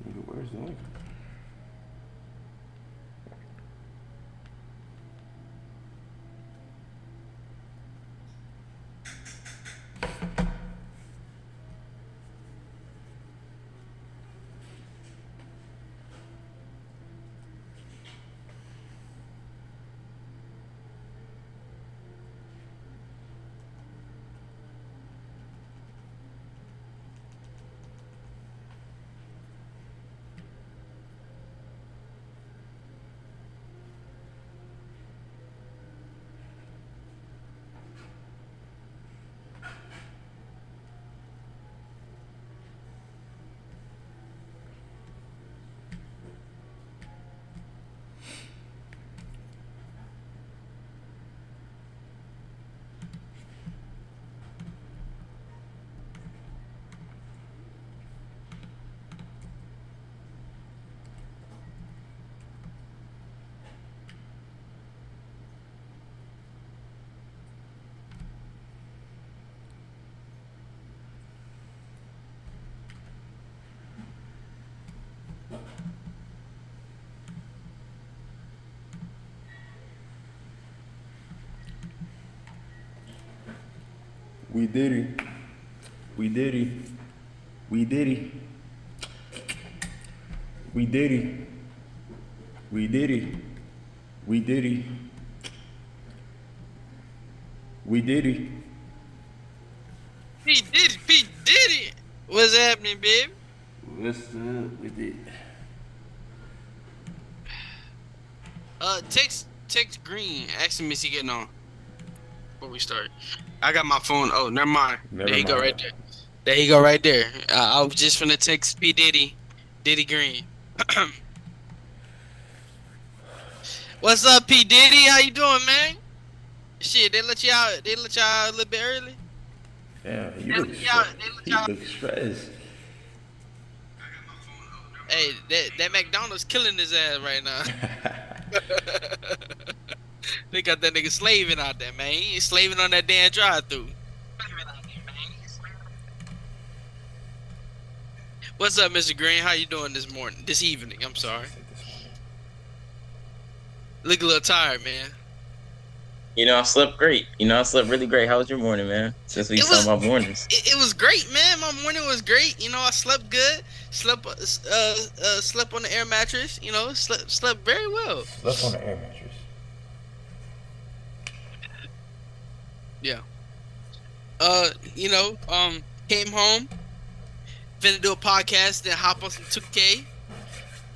Where's the link? We did it. We did it. We did it. We did it. We did it. We did it. We did it. He did it. He did it. What's happening, babe? What's up with it? Text Green. Asking me is he getting on before we start. I got my phone. Oh, never mind. There you go right there. There you go right there. I was just finna text P Diddy Green. What's up, P Diddy? How you doing, man? Shit, they let you out. They let you out a little bit early. Yeah, you look stressed. He looks stressed. Hey, that McDonald's killing his ass right now. They got that nigga slaving out there, man. He ain't slaving on that damn drive-thru. What's up, Mr. Green? How you doing this morning? This evening, I'm sorry. Look a little tired, man. You know, I slept great. I slept really great. How was your morning, man? Since we talking about mornings. It was great, man. My morning was great. I slept good. Slept on the air mattress. Slept very well. Slept on the air mattress. Yeah. Came home, finna do a podcast, then hop on some 2K,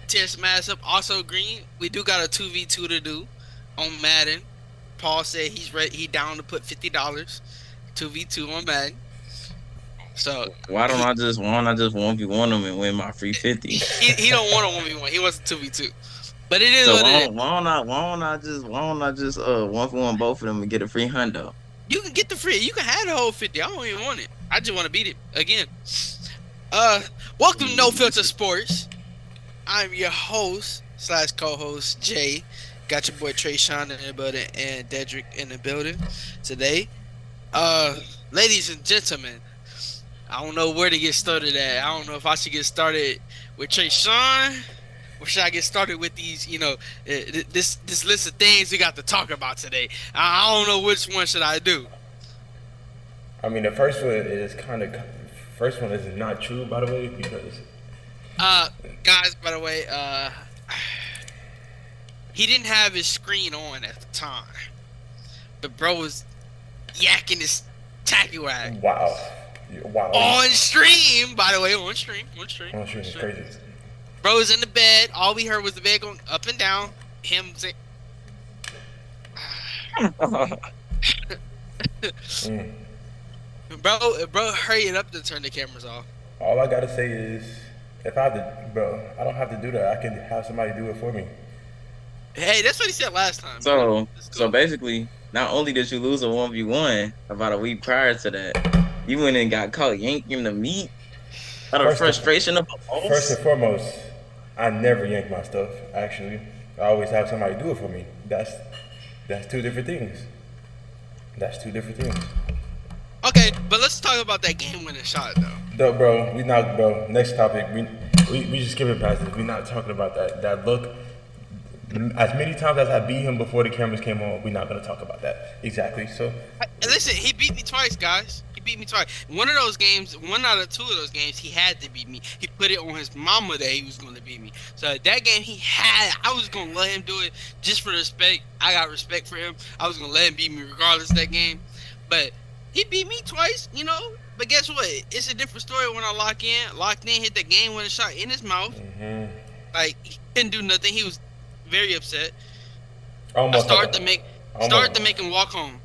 tear some ass up. Also, Green, we do got a 2v2 to do on Madden. Paul said he's ready. He down to put $50, 2v2 on Madden. So why don't I just 1v1 him and win my free 50? He don't want a 1v1. He wants a 2v2. But it is so what it is. Why don't I just 1v1 both of them and get a free hundo? You can get the free. You can have the whole 50. I don't even want it. I just want to beat it again. Welcome to No Filter Sports. I'm your host / co-host Jay. Got your boy Trey Sean in the building and Dedrick in the building today. Ladies and gentlemen, I don't know where to get started at. I don't know if I should get started with Trey Sean, or should I get started with these, this list of things we got to talk about today. I don't know which one should I do. I mean, the first one is first one is not true, by the way, because guys, by the way, he didn't have his screen on at the time, but bro was yakking his tacky wag. Wow. On stream, by the way, on stream. On stream is crazy. Bro's in the bed. All we heard was the bed going up and down. Him saying, Bro, hurry it up to turn the cameras off. All I gotta say is, if I have to, bro, I don't have to do that. I can have somebody do it for me. Hey, that's what he said last time. So, so basically, not only did you lose a 1v1 about a week prior to that, you went and got caught yanking the meat out of frustration of a boss. First and foremost, I never yank my stuff, actually. I always have somebody do it for me. That's two different things. That's two different things. Okay, but let's talk about that game-winning shot, though. Bro, next topic. We just skipping past this. We're not talking about that look. As many times as I beat him before the cameras came on, we're not gonna talk about that. Exactly. So Listen, he beat me twice, guys. He beat me twice. One of those games, one out of two of those games, he had to beat me. He put it on his mama that he was going to beat me. So that game, I was going to let him do it just for respect. I got respect for him. I was going to let him beat me regardless of that game. But he beat me twice, you know. But guess what? It's a different story when I locked in, hit the game winning shot in his mouth. mm-hmm. Like, he couldn't do nothing. He was very upset. I started to make him walk home.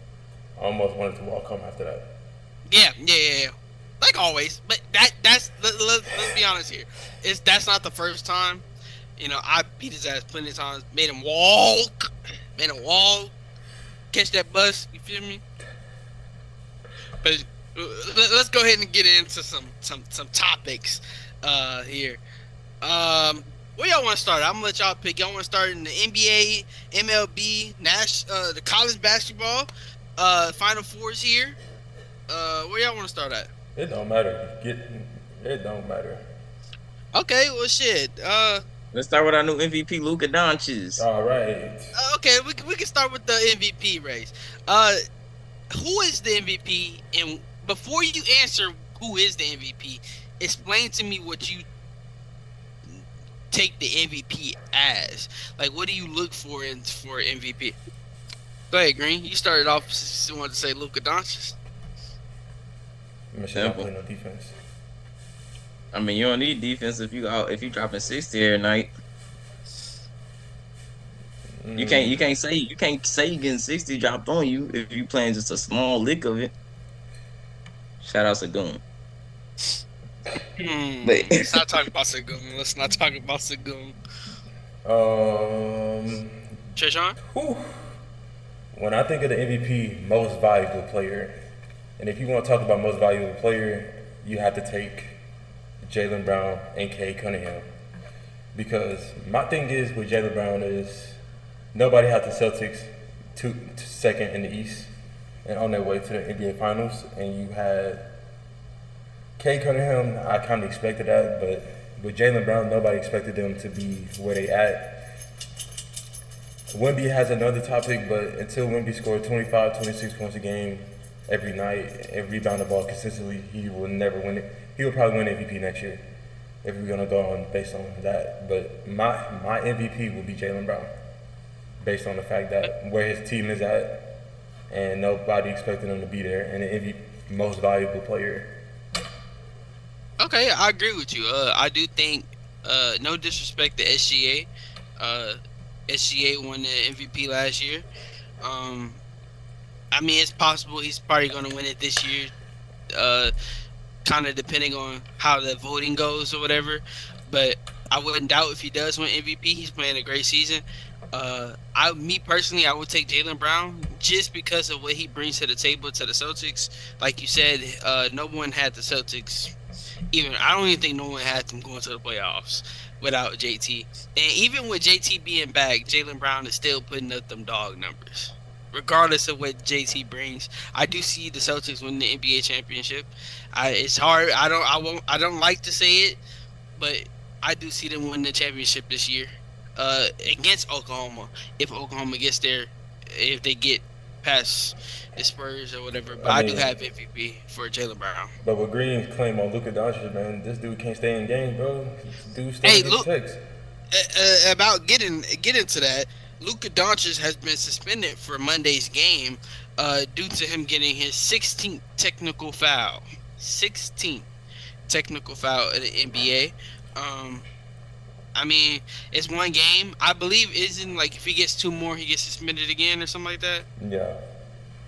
I almost wanted to walk home after that. Yeah. Like always, but let's be honest here. That's not the first time. You know, I beat his ass plenty of times. Made him walk. Catch that bus. You feel me? But let's go ahead and get into some topics here. Where y'all want to start? I'm gonna let y'all pick. Y'all want to start in the NBA, MLB, the college basketball, Final Fours here. Where y'all want to start at? It don't matter. It don't matter. Okay, well, shit. Let's start with our new MVP, Luka Doncic. All right. Okay, we can start with the MVP race. Who is the MVP? And before you answer who is the MVP, explain to me what you take the MVP as. Like, what do you look for for MVP? Go ahead, Green. You started off wanted to say Luka Doncic. Michelle not playing no defense. I mean, you don't need defense if you dropping 60 every night. You can't say you getting 60 dropped on you if you playing just a small lick of it. Shout out Sagoon. Let's not talk about Sagoon. Treshawn? When I think of the MVP, most valuable player, and if you want to talk about most valuable player, you have to take Jaylen Brown and Cade Cunningham. Because my thing is with Jaylen Brown is nobody had the Celtics second in the East and on their way to the NBA Finals, and you had Cade Cunningham. I kind of expected that, but with Jaylen Brown, nobody expected them to be where they at. Wemby has another topic, but until Wemby scored 25, 26 points a game every night and rebound the ball consistently, he will never win it. He will probably win MVP next year if we're gonna go on based on that. But my MVP will be Jaylen Brown, based on the fact that where his team is at, and nobody expected him to be there, and the MVP most valuable player. Okay, I agree with you. I do think, no disrespect to SGA. SGA won the MVP last year. I mean, it's possible he's probably going to win it this year, kind of depending on how the voting goes or whatever. But I wouldn't doubt if he does win MVP. He's playing a great season. Me personally, I would take Jaylen Brown just because of what he brings to the table to the Celtics. Like you said, no one had the Celtics. I don't even think no one had them going to the playoffs without JT. And even with JT being back, Jaylen Brown is still putting up them dog numbers. Regardless of what JT brings, I do see the Celtics win the NBA championship. It's hard. I don't like to say it, but I do see them win the championship this year against Oklahoma. If Oklahoma gets there, if they get past the Spurs or whatever. But I do have MVP for Jaylen Brown. But with Green's claim on Luka Doncic, man, this dude can't stay in games, bro. This dude stay in six. About getting to that, Luka Doncic has been suspended for Monday's game due to him getting his 16th technical foul. 16th technical foul in the NBA. I mean, it's one game. I believe isn't like if he gets two more, he gets suspended again or something like that. Yeah.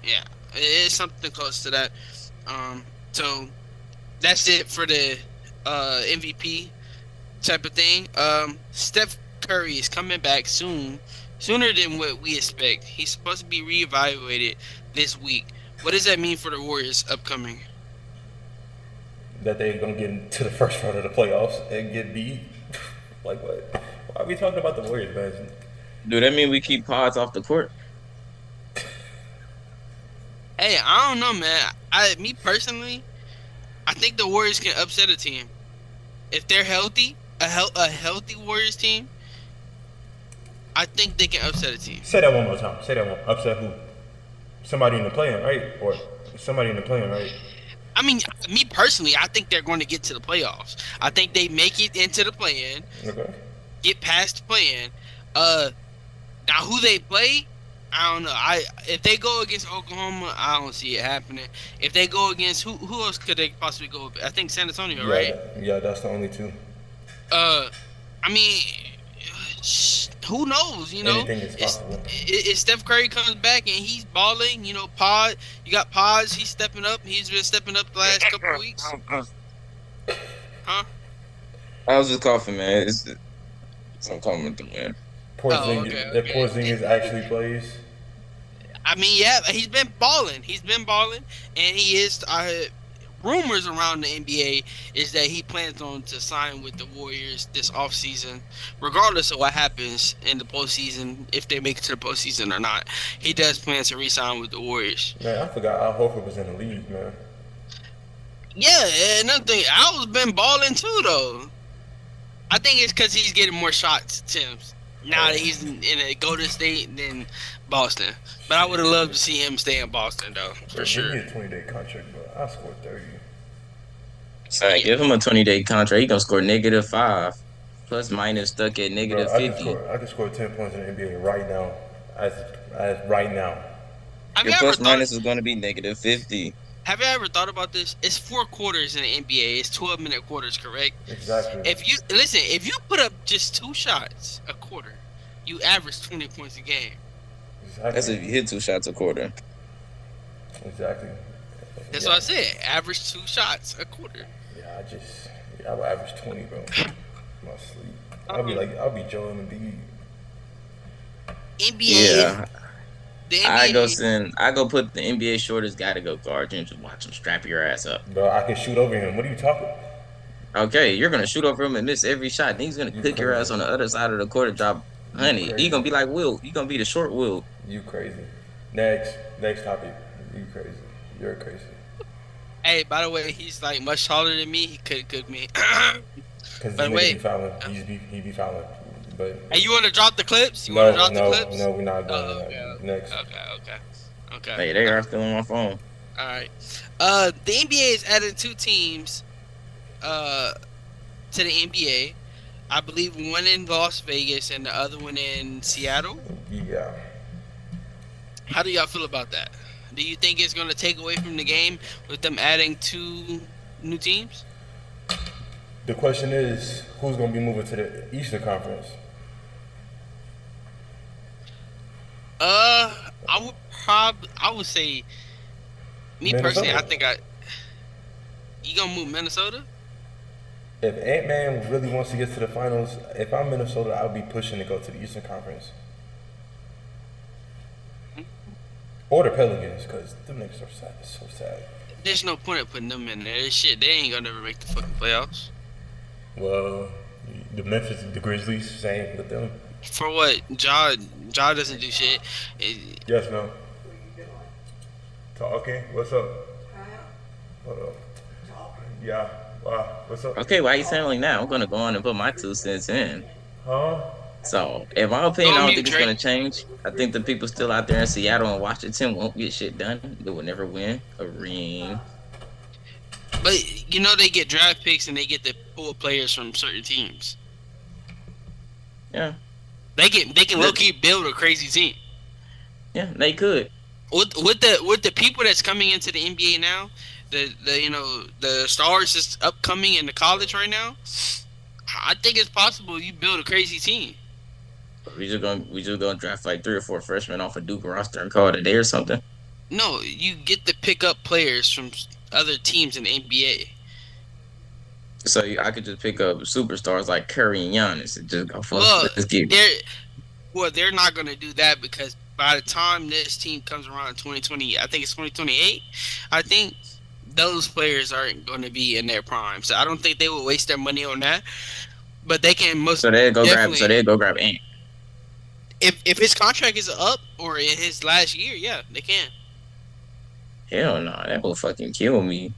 Yeah, it's something close to that. So that's it for the MVP type of thing. Steph Curry is coming back sooner than what we expect. He's supposed to be reevaluated this week. What does that mean for the Warriors upcoming? That they're gonna get into the first round of the playoffs and get beat. Like what? Why are we talking about the Warriors, man? Do that mean we keep pods off the court? Hey, I don't know, man. Me personally, I think the Warriors can upset a team if they're healthy. a healthy Warriors team, I think they can upset a team. Say that one more time. Say that one. Upset who? Somebody in the playing, right? Or somebody in the playing, right? I mean, me personally, I think they're going to get to the playoffs. I think they make it into the play-in, Okay. get past the play-in. Now who they play, I don't know. If they go against Oklahoma, I don't see it happening. If they go against who else could they possibly go? I think San Antonio, right? Yeah, that's the only two. I mean, who knows? You know, Anything is possible. If Steph Curry comes back and he's balling, you know, you got Pods. He's stepping up. He's been stepping up the last couple of weeks. Huh? I was just coughing, man. I'm coughing with the man. If Porzingis actually plays. I mean, yeah, he's been balling. And he is. Rumors around the NBA is that he plans on to sign with the Warriors this offseason, regardless of what happens in the postseason, if they make it to the postseason or not. He does plan to re-sign with the Warriors. Man, I forgot Al Horford was in the league, man. Yeah, and another thing, Al's been balling too, though. I think it's because he's getting more shots attempts now that he's in a Golden State than Boston. But I would have loved to see him stay in Boston, though, for sure. Give me a 20-day contract, bro. I scored 30. Sorry, give him a 20-day contract. He gonna score -5, plus minus stuck at -50. I can score 10 points in the NBA right now. As right now. Your plus minus is gonna be -50. Have you ever thought about this? It's 4 quarters in the NBA. It's 12-minute quarters, correct? Exactly. If you put up just 2 shots a quarter, you average 20 points a game. Exactly. That's if you hit 2 shots a quarter. Exactly. That's what I said. Average 2 shots a quarter. I would average 20, bro. My sleep. I'll be Joel Embiid. NBA. Yeah. The NBA, I go put the NBA shortest guy to go guard you and just watch him strap your ass up. Bro, I can shoot over him. What are you talking? Okay, you're gonna shoot over him and miss every shot. Then he's gonna kick your ass on the other side of the court and drop honey. He gonna be like Will. You gonna be the short Will. You crazy. Next topic. You crazy. You're crazy. Hey, by the way, he's like much taller than me. He could cook me. Because he be fouling. He be fouling. But hey, you want to drop the clips? No, we're not doing that. Next. Okay. Hey, they are still on my phone. All right. The NBA has added 2 teams to the NBA. I believe one in Las Vegas and the other one in Seattle. Yeah. How do y'all feel about that? Do you think it's going to take away from the game with them adding 2 new teams? The question is, who's going to be moving to the Eastern Conference? I would say, me Minnesota. personally, I think you gonna move Minnesota? If Ant-Man really wants to get to the finals, if I'm Minnesota, I'll be pushing to go to the Eastern Conference. Or the Pelicans, because them niggas are sad. It's so sad. There's no point in putting them in there. Shit, they ain't gonna never make the fucking playoffs. Well, the Grizzlies, same with them. For what? Ja doesn't do shit. Yes, no. Okay, what's up? Hold up. Yeah, wow, what's up? Okay, why you saying like that? I'm gonna go on and put my 2 cents in. Huh? So, in my opinion, I don't think it's gonna change. I think the people still out there in Seattle and Washington won't get shit done. They will never win a ring. But you know they get draft picks and they get to pull players from certain teams. Yeah. They can low key build a crazy team. Yeah, they could. With the people that's coming into the NBA now, the stars that's upcoming in the college right now, I think it's possible you build a crazy team. We just gonna draft like 3 or 4 freshmen off a Duke roster and call it a day or something. No, you get to pick up players from other teams in the NBA. So I could just pick up superstars like Curry and Giannis and just go fuck this game. They're not gonna do that because by the time this team comes around in 2020, I think it's 2028. I think those players aren't going to be in their prime, so I don't think they will waste their money on that. But they can most. So they go grab Ant. If his contract is up or in his last year, yeah, they can. Hell no, that will fucking kill me.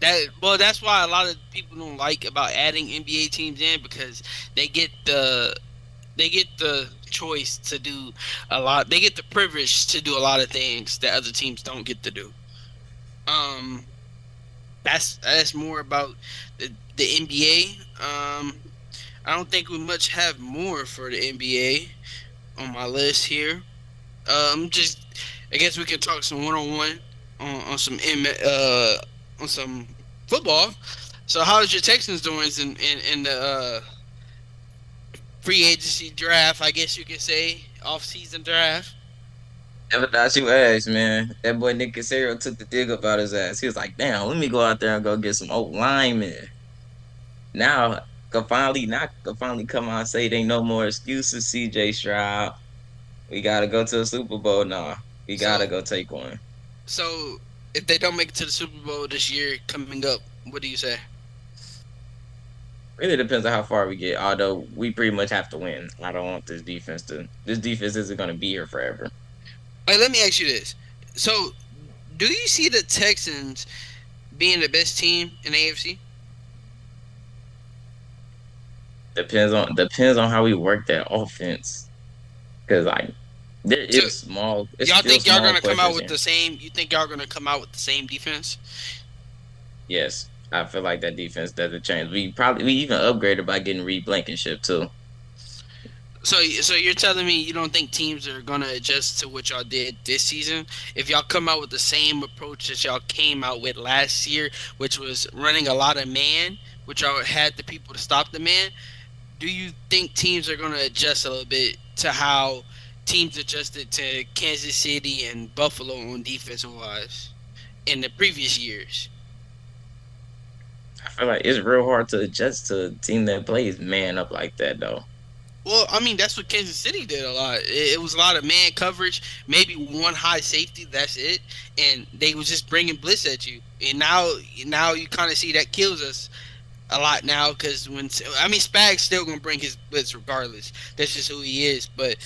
That's why a lot of people don't like about adding NBA teams in because they get the they get the choice to do a lot. They get the privilege to do a lot of things that other teams don't get to do. Um, that's more about the NBA. I don't think we much have more for the NBA on my list here. Just I guess we can talk some one on one on some on some football. So how's your Texans doing in the free agency draft? I guess you could say off season draft. Never thought you asked, man. That boy Nick Casario took the dig up out his ass. He was like, damn, let me go out there and go get some old linemen. Now could finally come out and say they no more excuses, CJ Stroud. We gotta go to the Super Bowl now. We gotta So go take one. so if they don't make it to the Super Bowl this year coming up, what do you say? Really depends on how far we get. Although we pretty much have to win. I don't want this defense to. This defense isn't gonna be here forever. Hey, let me ask you this. So do you see the Texans being the best team in the AFC? Depends on how we work that offense. Cause like there So is small. It's y'all still think y'all small gonna come out questions with here. the same? You think y'all gonna come out with the same defense? Yes, I feel like that defense doesn't change. We even upgraded by getting Reed Blankenship too. So you're telling me you don't think teams are gonna adjust to what y'all did this season? If y'all come out with the same approach that y'all came out with last year, which was running a lot of man, which y'all had the people to stop the man, do you think teams are gonna adjust a little bit to how teams adjusted to Kansas City and Buffalo on defensive wise in the previous years? I feel like it's real hard to adjust to a team that plays man up like that though. Well, I mean, that's what Kansas City did a lot. It was a lot of man coverage, maybe one high safety. That's it, and they was just bringing blitz at you. And now you kind of see that kills us a lot now because when I mean Spag's still gonna bring his blitz regardless. That's just who he is. But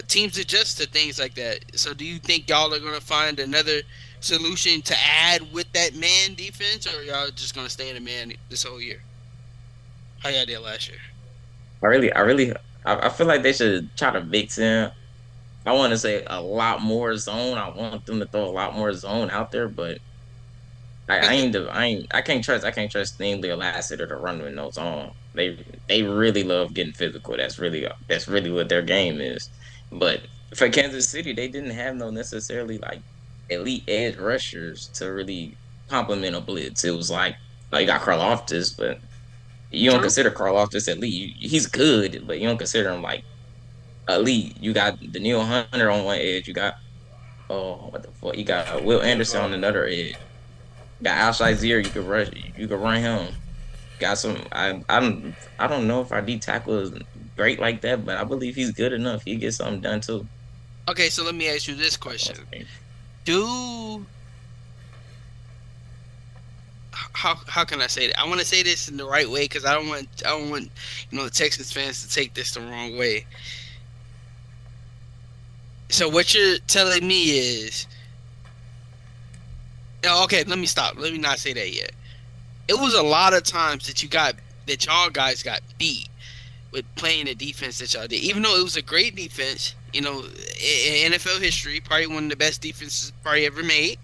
teams adjust to things like that. So do you think y'all are gonna find another solution to add with that man defense, or y'all just gonna stay in the man this whole year? How y'all did last year? I feel like they should try to mix in. I want to say a lot more zone. I want them to throw a lot more zone out there, but I can't trust Stingley or Lassiter to run with no zone. They really love getting physical. That's really what their game is. But for Kansas City, they didn't have no necessarily like elite edge rushers to really complement a blitz. It was like you got Karlaftis, but you don't True. consider Karlaftis elite. He's good, but you don't consider him like elite. You got Daniil Hunter on one edge. You got what the fuck? You got Will James Anderson on Robinson. another edge. Got Al Shazier, you could rush, you could run him. Got some. I don't know if our D tackle is great like that, but I believe he's good enough. He gets something done too. Okay, so let me ask you this question: Do how can I say that? I want to say this in the right way because I don't want the Texans fans to take this the wrong way. So what you're telling me is, oh, okay, let me stop. Let me not say that yet. It was a lot of times that y'all guys got beat with playing the defense that y'all did. Even though it was a great defense, in NFL history, probably one of the best defenses probably ever made.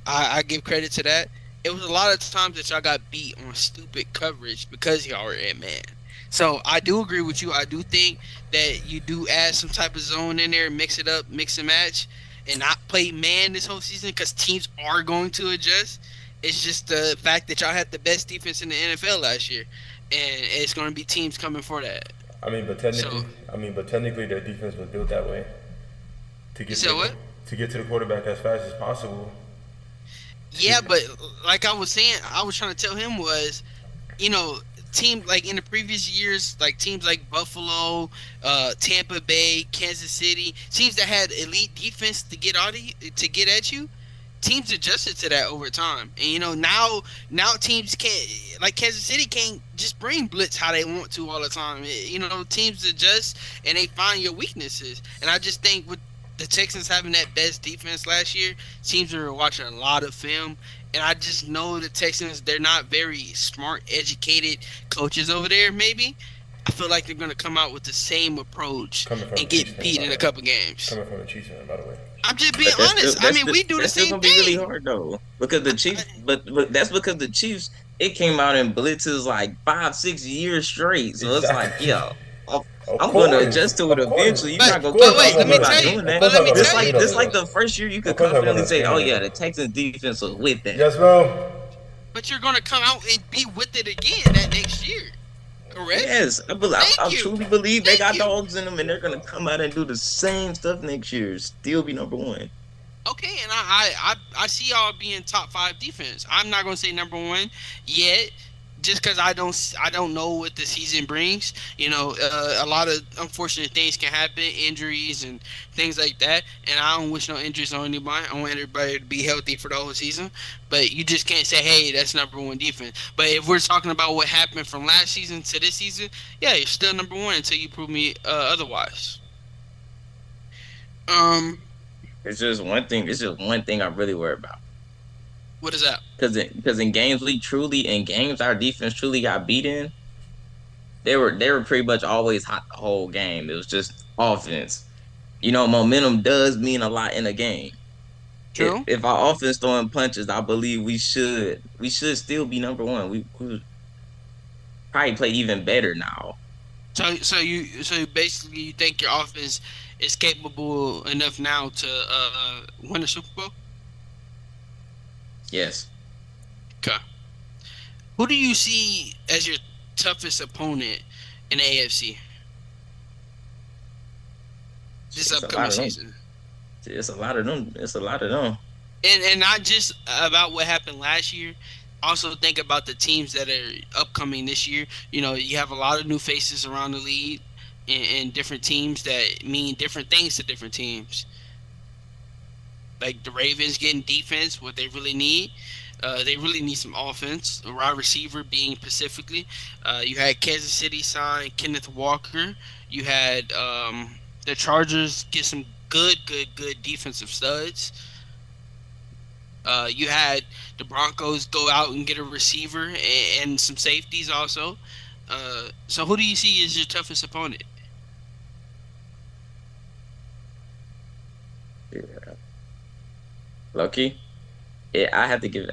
I give credit to that. It was a lot of times that y'all got beat on stupid coverage because y'all were in man. So I do agree with you. I do think that you do add some type of zone in there, mix it up, mix and match, and not play man this whole season because teams are going to adjust. It's just the fact that y'all had the best defense in the NFL last year, and it's going to be teams coming for that. I mean, but So technically, their defense was built that way to you get to said what? the quarterback as fast as possible. To Yeah, but like I was saying, I was trying to tell him was you know, teams like in the previous years, like teams like Buffalo, Tampa Bay, Kansas City, teams that had elite defense to get out of you, to get at you. Teams adjusted to that over time, and now teams can't like Kansas City can't just bring blitz how they want to all the time. Teams adjust and they find your weaknesses, and I just think with the Texans having that best defense last year, teams are watching a lot of film and I just know the Texans, they're not very smart, educated coaches over there, maybe. I feel like they're going to come out with the same approach Coming from and a Chiefs get fan, beat by in the a way. couple games. Coming from a Chiefs fan, by the way. I'm just being But that's still honest. I mean, we do the that's still same gonna be really thing. hard though, because the Chiefs. But that's because the Chiefs it came out in blitzes like 5 6 years straight. So it's like, Exactly. yeah, I'm Of I'm gonna course. adjust to it Of course. eventually. You're But not gonna but Of keep course wait, I'm let beating me me gonna by tell adjust. you. doing Of that. But course let I'm me gonna Just tell adjust. like you. You know just that, like bro. the first year, you Of could course I'm confidently gonna. say, You know "Oh that, yeah, bro. the Texans defense was with that." Yes, bro. But you're gonna come out and be with it again that next year, correct? Yes, Thank I you. truly believe they Thank got you. dogs in them, and they're gonna come out and do the same stuff next year. Still be number one. Okay, and I see y'all being top five defense. I'm not gonna say number one yet, just because I don't know what the season brings. You know, a lot of unfortunate things can happen, injuries and things like that. And I don't wish no injuries on anybody. I want everybody to be healthy for the whole season. But you just can't say, hey, that's number one defense. But if we're talking about what happened from last season to this season, yeah, you're still number one until you prove me otherwise. Um, It's just one thing. It's just one thing I'm really worried about. what is that? Because in games in games our defense truly got beaten. They were pretty much always hot the whole game. It was just offense. You know, momentum does mean a lot in a game. True. If our offense throwing punches, I believe we should still be number one. We probably play even better now. So basically you think your offense is capable enough now to win a Super Bowl? Yes, Okay. Who do you see as your toughest opponent in the AFC this it's a upcoming lot of them. season? It's a lot of them. It's a lot of them. And not just about what happened last year. Also think about the teams that are upcoming this year. You know, you have a lot of new faces around the league and different teams that mean different things to different teams. Like the Ravens getting defense, what they really need. They really need some offense. A wide receiver being specifically. You had Kansas City sign Kenneth Walker. You had the Chargers get some good defensive studs. You had the Broncos go out and get a receiver and some safeties also. So who do you see as your toughest opponent? Yeah. Loki. Yeah, I had to give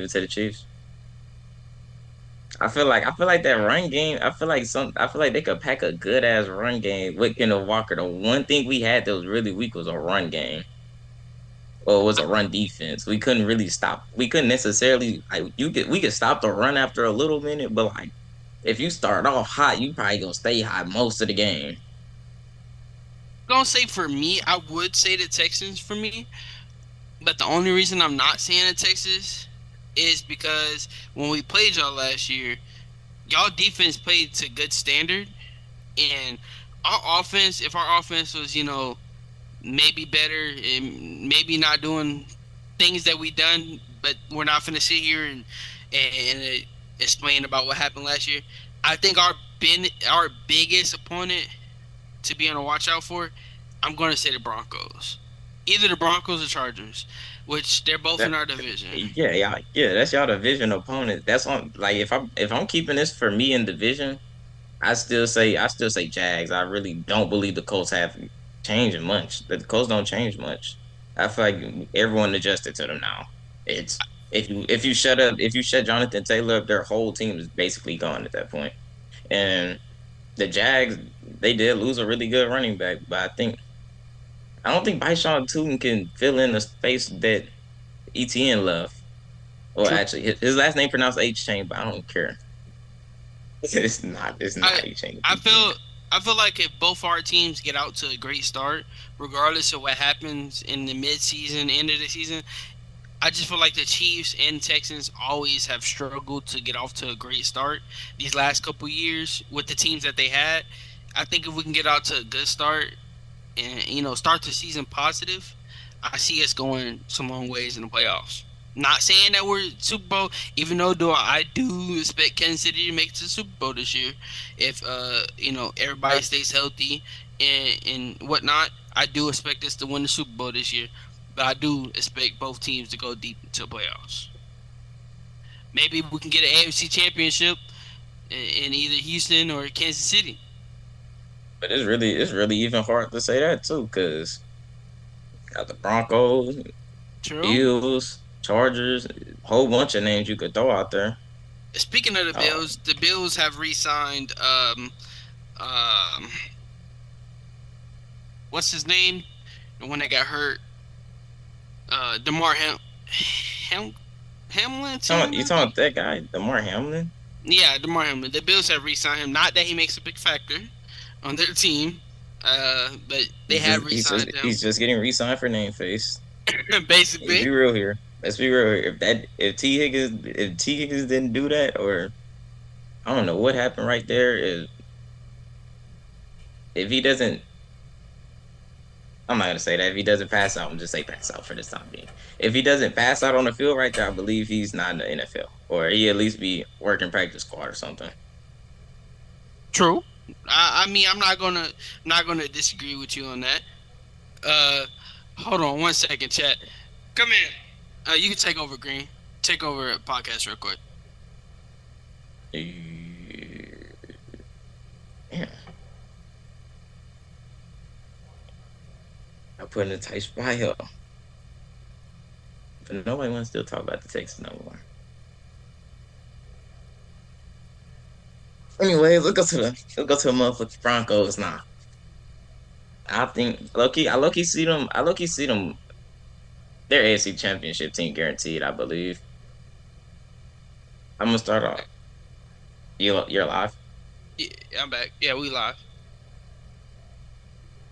it to the Chiefs. I feel like that run game. I feel like they could pack a good ass run game with Kenneth Walker. The one thing we had that was really weak was a run game. Or it was a run defense. We couldn't really stop. We couldn't necessarily like we could stop the run after a little minute, but like if you start off hot, you probably gonna stay hot most of the game. Gonna say for me, I would say the Texans for me, but the only reason I'm not saying the Texas is because when we played y'all last year, y'all defense played to good standard, and if our offense was, maybe better and maybe not doing things that we done, but we're not gonna sit here and explain about what happened last year. I think our biggest opponent to be on a watch out for, I'm going to say the Broncos, either the Broncos or Chargers, which they're both in That our division. yeah, that's y'all division opponent. That's on like if I'm keeping this for me in division, I still say Jags. I really don't believe the Colts have changing much. The Colts don't change much. I feel like everyone adjusted to them now. It's if you shut Jonathan Taylor up, their whole team is basically gone at that point. And the Jags, they did lose a really good running back, but I don't think Byshawn Tootin can fill in the space that ETN left. Well, True. actually, his last name pronounced H Chain, but I don't care. It's I not H Chain. I feel I feel like if both our teams get out to a great start, regardless of what happens in the mid-season, end of the season, I just feel like the Chiefs and Texans always have struggled to get off to a great start these last couple years with the teams that they had. I think if we can get out to a good start and start the season positive, I see us going some long ways in the playoffs. Not saying that we're Super Bowl, even though I do expect Kansas City to make it to the Super Bowl this year, if everybody stays healthy and whatnot. I do expect us to win the Super Bowl this year, but I do expect both teams to go deep into the playoffs. Maybe we can get an AFC championship in either Houston or Kansas City. But it's really even hard to say that too, because got the Broncos, True. Bills, Chargers, a whole bunch of names you could throw out there. Speaking of Oh, the Bills have re-signed um what's his name? The one that got hurt. Demar Ham you Hamilton, I talking think. about that guy, Damar Hamlin? Yeah, Demar Hamlin. The Bills have re-signed him. Not that he makes a big factor on their team, but they He's have just he's just re-signed him. he's just getting re-signed for name face. Let's Basically, be real here. Let's be real here. If T Higgins didn't do that, or I don't know what happened right there. If he doesn't, I'm not gonna say that. If he doesn't pass out, I'm just say pass out for this time being. If he doesn't pass out on the field right there, I believe he's not in the NFL, or he at least be working practice squad or something. true. I mean, I'm not gonna disagree with you on that. Uh, hold on one second, chat. Come in. You can take over, Green. Take over a podcast real quick. Yeah, I put in a tight spot here, but nobody wants to still talk about the Texans no more. Anyway, let's go to the motherfucking Broncos now. I think I low-key see them. I low-key see them. Their AFC Championship team guaranteed, I believe. I'm gonna start off. You're live. Yeah, I'm back. Yeah, we live.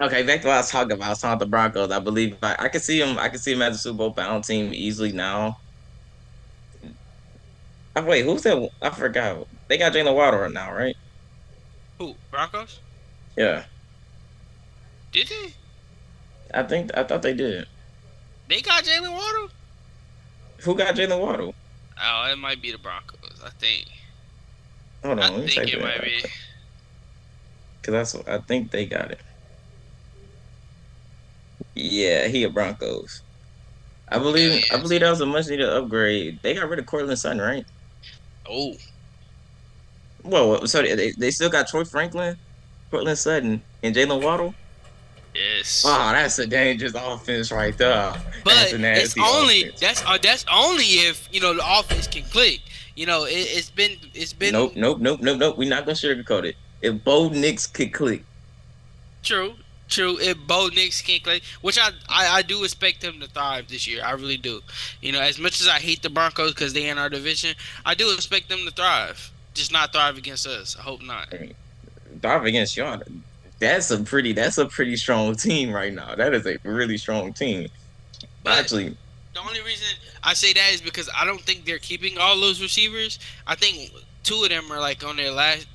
Okay, back to what I was talking about. I was talking about the Broncos. I believe I can see them. I can see them as a Super Bowl bound team easily now. Wait, who's that? I forgot. They got Jalen Waddle now, right? Who? Broncos? Yeah, Did they? I thought they did. They got Jalen Waddle? Who got Jalen Waddle? Oh, it might be the Broncos. I think. Hold I on, let me think type it it in might right be. quick. Cause I think they got it. Yeah, he a Broncos. I Hell believe I yeah. believe that was a much needed upgrade. They got rid of Cortland Sutton, right? Oh, Well, so they still got Troy Franklin, Cortland Sutton, and Jalen Waddle. yes. Oh, that's a dangerous offense right there. That's But a it's nasty only offense. that's only if the offense can click. It's been Nope, nope, nope, nope, nope. We're not gonna sugarcoat it. If Bo Nix could click, true. True. If Bo Nix can't click, which I do expect them to thrive this year. I really do. As much as I hate the Broncos because they in our division, I do expect them to thrive. Just not thrive against us. I hope not. I mean, dive against y'all. That's a pretty strong team right now. That is a really strong team. But Actually, the only reason I say that is because I don't think they're keeping all those receivers. I think two of them are like on their last,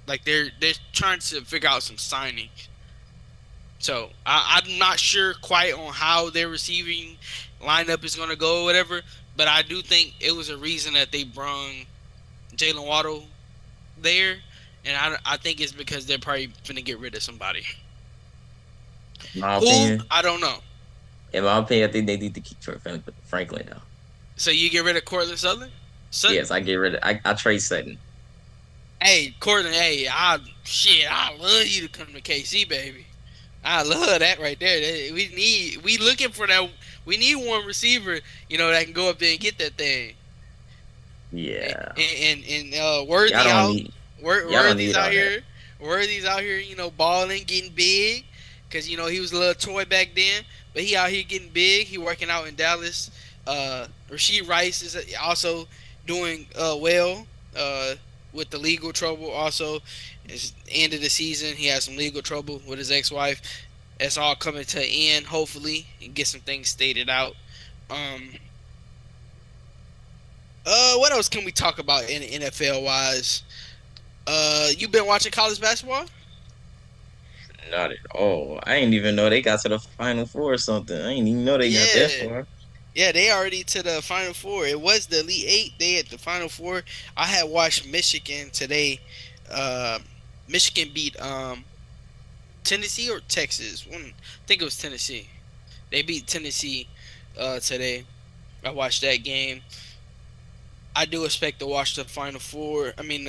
like they're trying to figure out some signing. So I'm not sure quite on how their receiving lineup is going to go or whatever. But I do think it was a reason that they brung Jalen Waddle there, and I think it's because they're probably going to get rid of somebody. in my Who opinion, I don't know. I think they need to keep Troy Franklin though. So you get rid of Cortland Sutton? Yes, I get rid of. I trade Sutton. Hey, Courtland, hey, I love you to come to KC, baby. I love that right there. We looking for that. We need one receiver, that can go up there and get that thing. Yeah, And y'all Worthy don't out, need. Y'all don't Worthy's need out all that. here, Worthy's out here, balling, getting big, cause he was a little toy back then, but he out here getting big. He working out in Dallas. Rasheed Rice is also doing well with the legal trouble. Also, it's the end of the season. He had some legal trouble with his ex-wife. It's all coming to an end, hopefully, and get some things stated out. Um, what else can we talk about in NFL wise? You been watching college basketball? Not at all. I didn't even know they got to the Final Four or something. I didn't even know they got that Yeah, far. yeah, they already to the Final Four. It was the Elite Eight. They at the Final Four. I had watched Michigan today. Uh, Michigan beat Tennessee or Texas. I think it was Tennessee. They beat Tennessee today. I watched that game. I do expect to watch the final four. I mean,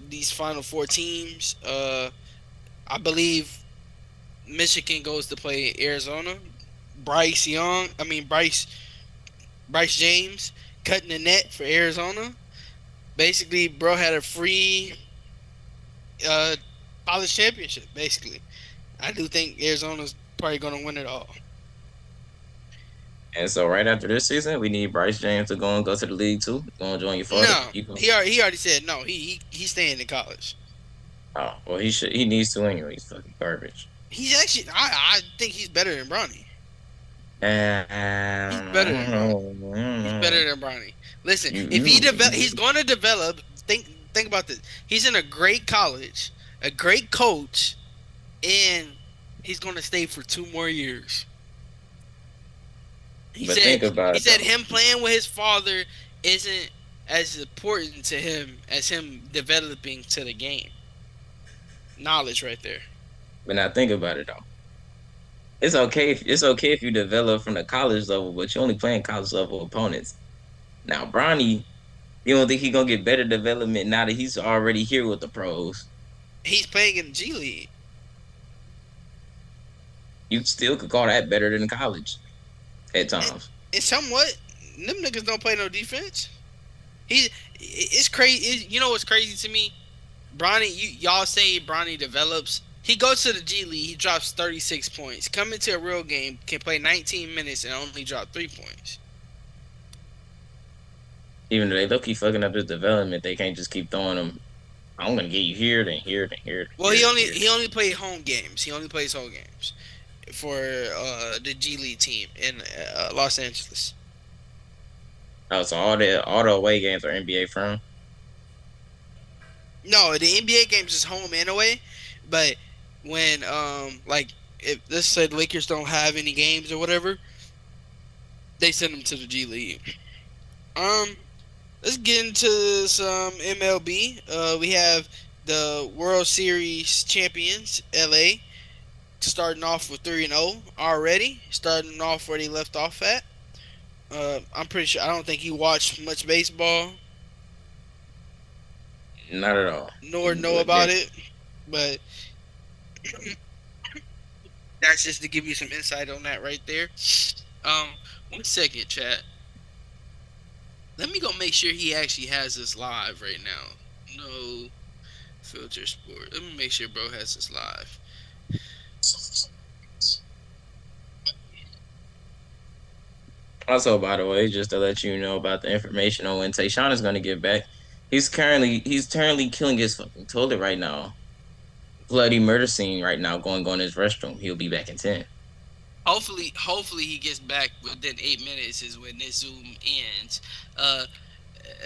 these final four teams. I believe Michigan goes to play Arizona. Bryce James cutting the net for Arizona. Basically, bro had a free uh college championship. Basically, I do think Arizona's probably gonna win it all. And so right after this season, we need Bryce James to go to the league too. Go and join your father. No, You go. he already said no. He's staying in college. Oh well, he needs to anyway. He's fucking garbage. He's actually I think he's better than Bronny. He's I better don't than Bronny. know. I don't He's know. better than Bronny. Listen, if he develop, You he's going to develop. Think about this. He's in a great college, a great coach, and he's going to stay for 2 more years. He but said think about he it said though. him playing with his father isn't as important to him as him developing to the game. Knowledge right there. But now think about it though. It's okay if you develop from the college level, but you're only playing college level opponents. Now, Bronny, you don't think he gonna get better development now that he's already here with the pros? He's playing in the G League. You still could call that better than college at And, times. and somewhat, them niggas don't play no defense. It's crazy. You know what's crazy to me? Bronny, y'all say Bronny develops. He goes to the G League. He drops 36 points. Come into a real game, can play 19 minutes and only drop 3 points. Even though they look keep fucking up his development, they can't just keep throwing him. I'm gonna get you here, then here, then here, then Well, here, he then only here. he only played home games. He only plays home games for the G League team in Los Angeles. Oh, so all the away games are NBA from. No, the NBA games is home and away, but when like if let's say the Lakers don't have any games or whatever, they send them to the G League. Um, let's get into some MLB. We have the World Series champions, LA, starting off with 3-0 already, starting off where they left off at. I'm pretty sure I don't think you watched much baseball Not at all. nor know But about then, it, but that's just to give you some insight on that right there. Um, 1 second, chat. Let me go make sure he actually has this live right now. No filter sport. Let me make sure bro has this live. also, by the way, just to let you know about the information on when Tayshawn is gonna get back, he's currently killing his fucking toilet right now. Bloody murder scene right now going on in his restroom. He'll be back in 10. Hopefully he gets back within 8 minutes is when this Zoom ends. Uh,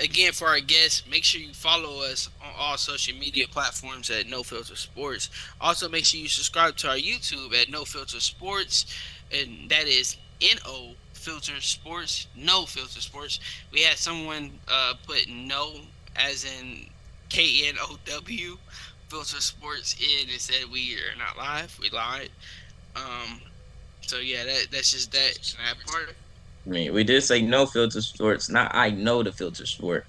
Again, for our guests, make sure you follow us on all social media platforms at No Filter Sports. Also, make sure you subscribe to our YouTube at No Filter Sports, and that is No Filter Sports. No Filter Sports. We had someone put no as in KNOW Filter Sports in and said we are not live. We lied. Um. So yeah, that's just that part. I mean, we did say no filter sports. Not I know the filter sport.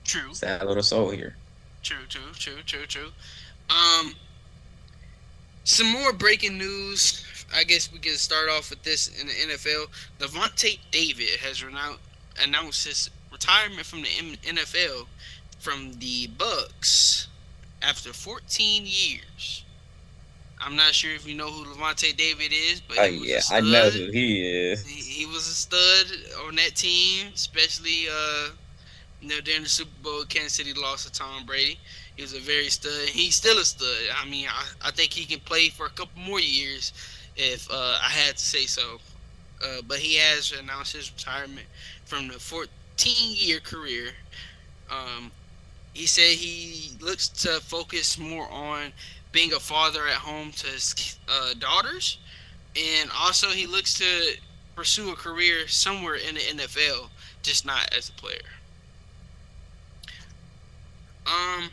True. Sad little soul here. True. Um, some more breaking news. I guess we can start off with this in the NFL. Devontae David has announced his retirement from the NFL from the Bucks after 14 years. I'm not sure if you know who Devontae David is, but Oh he was a yeah, I know stud. who he He was a stud on that team, especially during the Super Bowl. Kansas City lost to Tom Brady. He was a very stud. He's still a stud. I mean, I think he can play for a couple more years if I had to say so. But he has announced his retirement from the 14-year career. Um, he said he looks to focus more on being a father at home to his daughters, and also he looks to pursue a career somewhere in the NFL, just not as a player. Um,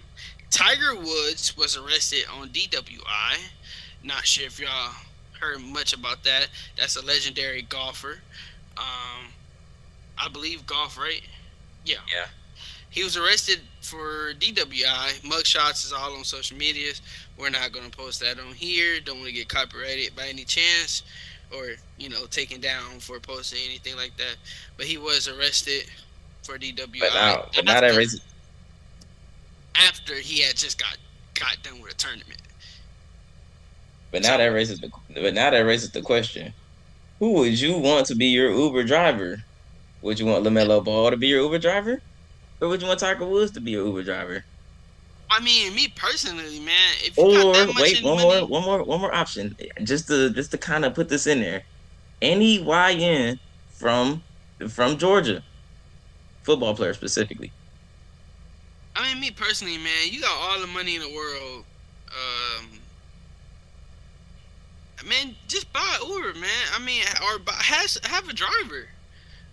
Tiger Woods was arrested on DWI. Not sure if y'all heard much about that. That's a legendary golfer. Um, I believe golf, right? Yeah. Yeah. He was arrested for DWI. Mugshots is all on social medias. We're not going to post that on here. Don't want to get copyrighted by any chance or, taken down for posting anything like that. But he was arrested for But DWI now, but now that after raises, after he had just got done with a tournament. but now that So, raises the, but now that raises the question: who would you want to be your Uber driver? Would you want LaMelo Ball to be your Uber driver, or would you want Tiger Woods to be your Uber driver? I mean, me personally, man, if you got that Or much wait, in money, one more option, just to kind of put this in there. Any YN from Georgia, football player specifically. I mean, me personally, man, you got all the money in the world. Man, just buy Uber, man. I mean, or have a driver.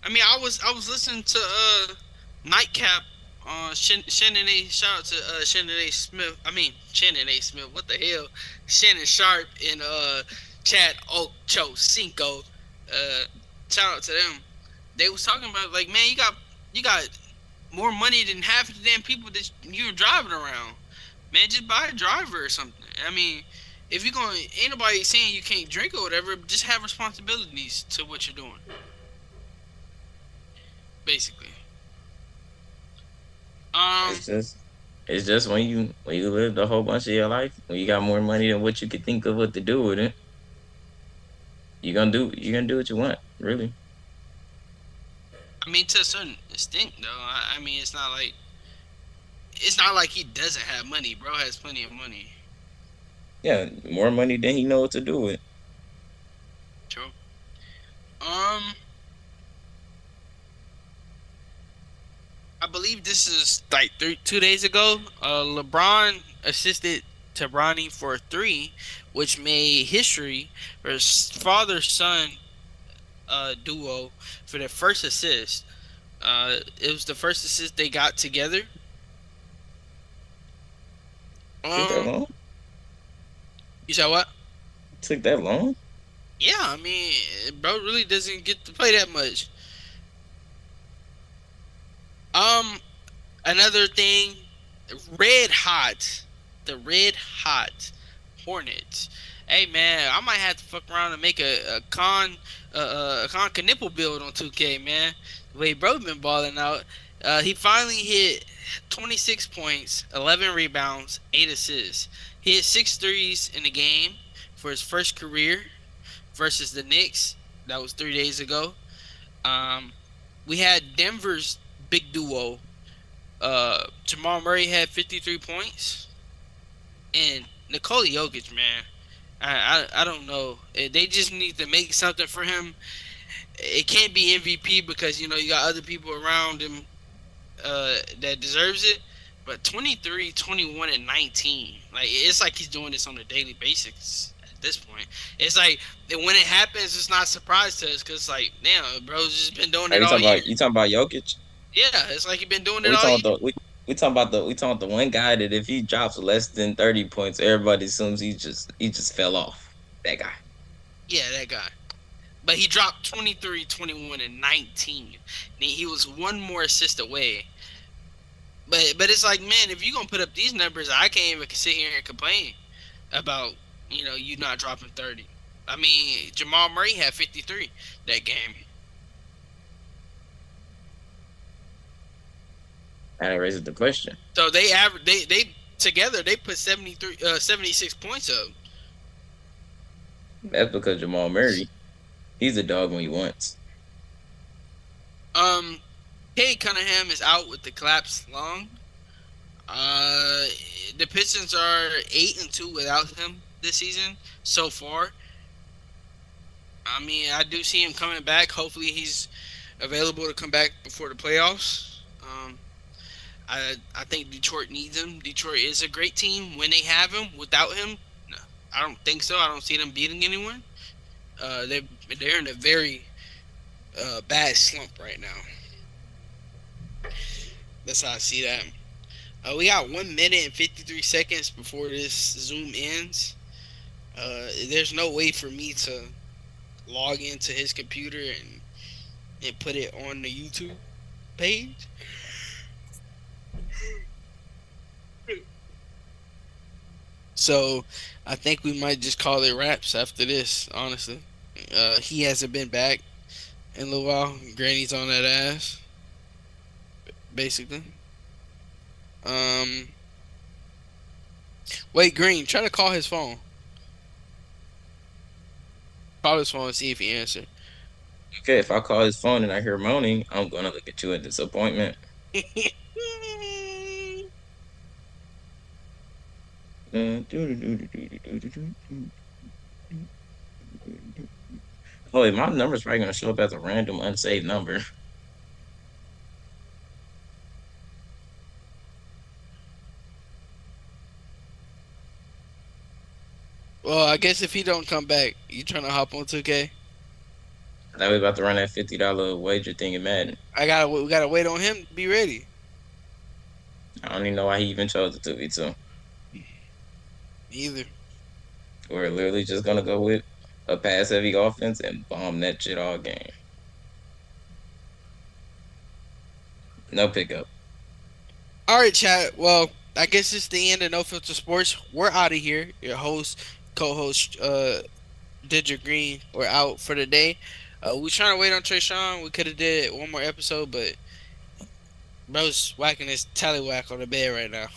I mean, I was listening to Nightcap on Shannon A. Shout out to Shannon A. Smith. I mean Shannon A. Smith. What the hell? Shannon Sharp and Chad Ocho Cinco. Uh, Shout out to them. They was talking about like, man, you got more money than half of the damn people that you're driving around. Man, just buy a driver or something. I mean, if you're going, ain't nobody saying you can't drink or whatever. Just have responsibilities to what you're doing, basically. Um, It's just it's just when you lived a whole bunch of your life, when you got more money than what you could think of what to do with it, you're gonna do what you want, really. I mean, to a certain extent, though. I mean, it's not like he doesn't have money. Bro has plenty of money. Yeah, more money than he know what to do with. True. Um, I believe this is like 2 days ago. LeBron assisted to Bronny for a three, which made history for his father-son duo for their first assist. It was the first assist they got together. Took that Um, long? you said what? Took that long? Yeah, I mean, bro really doesn't get to play that much. Um, Another thing, red hot, the red hot Hornets. Hey man, I might have to fuck around and make a con nipple build on 2K, man. The way bro been balling out, he finally hit 26 points, 11 rebounds, 8 assists. He hit 6 threes in the game for his first career versus the Knicks. That was 3 days ago. Um, we had Denver's big duo. Jamal Murray had 53 points, and Nikola Jokic, man, I don't know. They just need to make something for him. It can't be MVP because you got other people around him that deserves it. But 23, 21, and 19, like it's like he's doing this on a daily basis at this point. It's like when it happens, it's not a surprise to us because like, damn, bro's just been doing Are it all year. you talking about Jokic? Yeah, it's like he's been doing Or it all year. we talking about the one guy that if he drops less than 30 points, everybody assumes he just fell off. That guy. Yeah, that guy. But he dropped 23, 21, and 19. And he was one more assist away. But it's like, man, if you're going to put up these numbers, I can't even sit here and complain about, you not dropping 30. I mean, Jamal Murray had 53 that game. That raises the question. So they average they together they put 76 points up. That's because Jamal Murray, he's a dog when he wants. Kate Cunningham is out with the collapsed lung. The Pistons are 8-2 without him this season so far. I mean, I do see him coming back. Hopefully, he's available to come back before the playoffs. I think Detroit needs him. Detroit is a great team when they have him. Without him, no, I don't think so. I don't see them beating anyone. They're in a very bad slump right now. That's how I see that. We got 1 minute and 53 seconds before this Zoom ends. There's no way for me to log into his computer and and put it on the YouTube page. So I think we might just call it wraps after this, honestly. He hasn't been back in a little while. Granny's on that ass, basically. Um, wait, Green, try to call his phone. Call his phone and see if he answer. Okay, if I call his phone and I hear moaning, I'm gonna look at you in disappointment. Oh, wait, my number's probably gonna show up as a random unsaved number. Well, I guess if he don't come back, you trying to hop on 2K? That we about to run that $50 wager thing in Madden. We gotta wait on him to be ready. I don't even know why he even chose the 2v2. Either. We're literally just gonna go with a pass heavy offense and bomb that shit all game. No pickup. All right, chat. Well, I guess it's the end of No Filter Sports. We're out of here. Your host, co-host, Didger Green. We're out for the day. We trying to wait on Trey Sean. We could have did one more episode, but bro's whacking his tallywhack on the bed right now.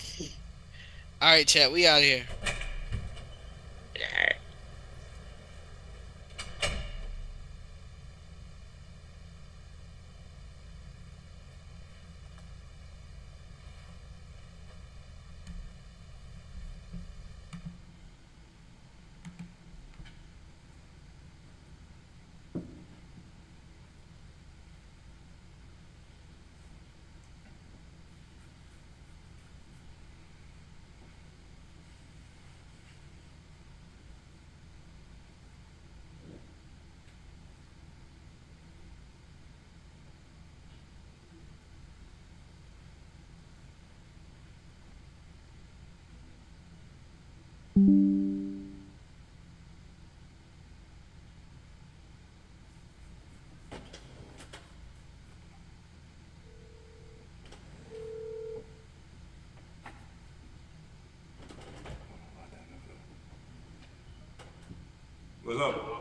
All right, chat. We out of here. Yeah. What's up?